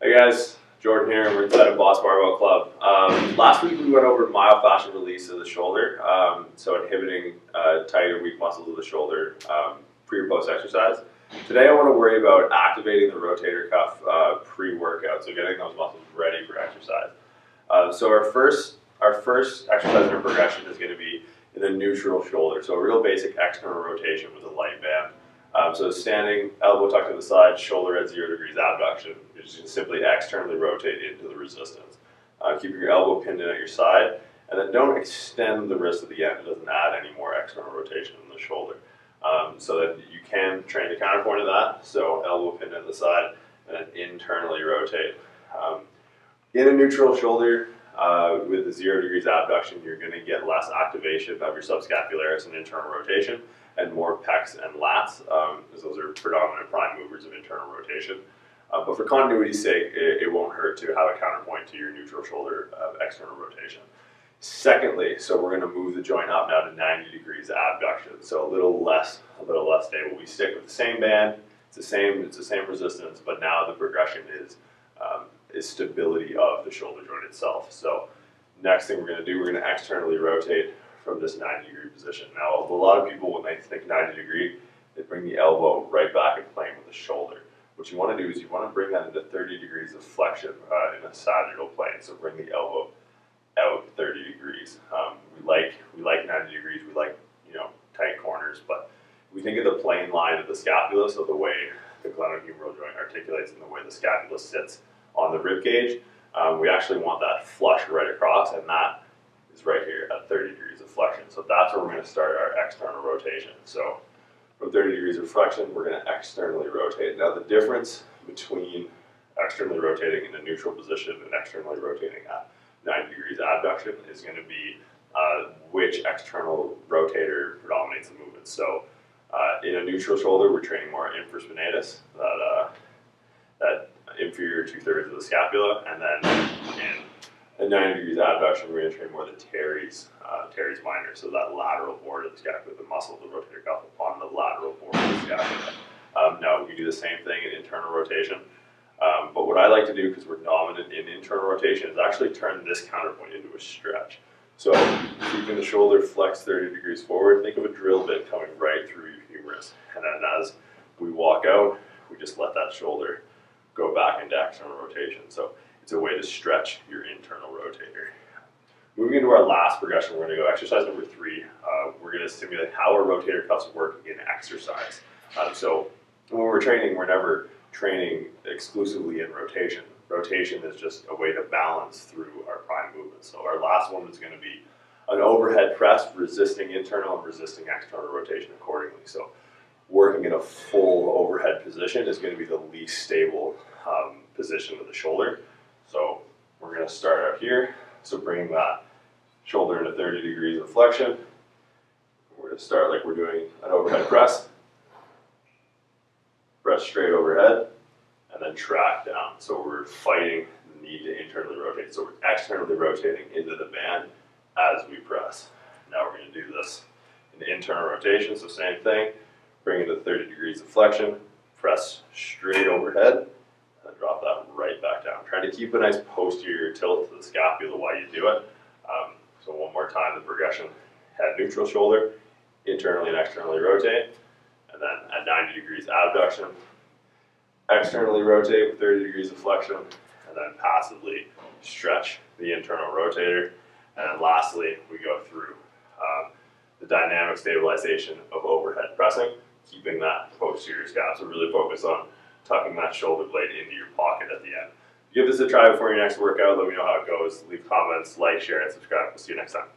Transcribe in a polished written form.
Hey guys, Jordan here. We're inside of Boss Barbell Club. Last week we went over myofascial release of the shoulder, so inhibiting tight or weak muscles of the shoulder pre or post exercise. Today I want to worry about activating the rotator cuff pre-workout, so getting those muscles ready for exercise. So our first exercise in our progression is going to be in a neutral shoulder, so a real basic external rotation with a light band. So standing, elbow tucked to the side, shoulder at 0 degrees abduction. You're just going to simply externally rotate into the resistance. Keeping your elbow pinned in at your side, and then don't extend the wrist at the end. It doesn't add any more external rotation in the shoulder. So that you can train the counterpoint of that. So elbow pinned at the side, and then internally rotate. In a neutral shoulder, with the 0 degrees abduction, you're going to get less activation of your subscapularis and internal rotation, and more pecs and lats, because those are predominant prime movers of internal rotation. But for continuity's sake, it won't hurt to have a counterpoint to your neutral shoulder external rotation. Secondly, so we're going to move the joint up now to 90 degrees abduction, so a little less stable. We stick with the same band, it's the same resistance, but now the progression is stability of the shoulder joint itself. So next thing we're going to do, we're going to externally rotate from this 90-degree position. Now, a lot of people, when they think 90 degree, they bring the elbow right back in plane with the shoulder. What you want to do is you want to bring that into 30 degrees of flexion in a sagittal plane. So bring the elbow out 30 degrees. We like 90 degrees. We like, tight corners, but we think of the plane line of the scapula, so the way the glenohumeral joint articulates and the way the scapula sits on the rib cage. We actually want that flush right across, and that is right here at 30 degrees of flexion. So that's where we're going to start our external rotation. So from 30 degrees of flexion, we're going to externally rotate. Now the difference between externally rotating in a neutral position and externally rotating at 90 degrees abduction is going to be which external rotator predominates the movement. So in a neutral shoulder, we're training more infraspinatus, that inferior 2/3 of the scapula, and then in 90 degrees abduction, we're going to train more the teres minor, so that lateral board of the scapula, the muscle of the rotator cuff upon the lateral board of the scapula. Now, we do the same thing in internal rotation, but what I like to do, because we're dominant in internal rotation, is actually turn this counterpoint into a stretch. So keeping the shoulder flexed 30 degrees forward, think of a drill bit coming right through your humerus, and then as we walk out, we just let that shoulder go back into external rotation. So it's a way to stretch your internal rotator. Moving into our last progression, we're going to go exercise number 3. We're going to simulate how our rotator cuffs work in exercise. So when we're training, we're never training exclusively in rotation. Rotation is just a way to balance through our prime movements. So our last one is going to be an overhead press, resisting internal and resisting external rotation accordingly. So working in a full overhead position is going to be the least stable position of the shoulder. So we're going to start out here. So bringing that shoulder into 30 degrees of flexion. We're going to start like we're doing an overhead press. Press straight overhead, and then track down. So we're fighting the need to internally rotate. So we're externally rotating into the band as we press. Now we're going to do this in internal rotation, so same thing. Bring it to 30 degrees of flexion, press straight overhead, and drop that right back down. Try to keep a nice posterior tilt to the scapula while you do it. So one more time, the progression: head neutral shoulder, internally and externally rotate, and then at 90 degrees abduction, externally rotate with 30 degrees of flexion, and then passively stretch the internal rotator. And then lastly, we go through the dynamic stabilization of overhead pressing, keeping that posterior scap. So really focus on tucking that shoulder blade into your pocket at the end. Give this a try before your next workout. Let me know how it goes. Leave comments, like, share, and subscribe. We'll see you next time.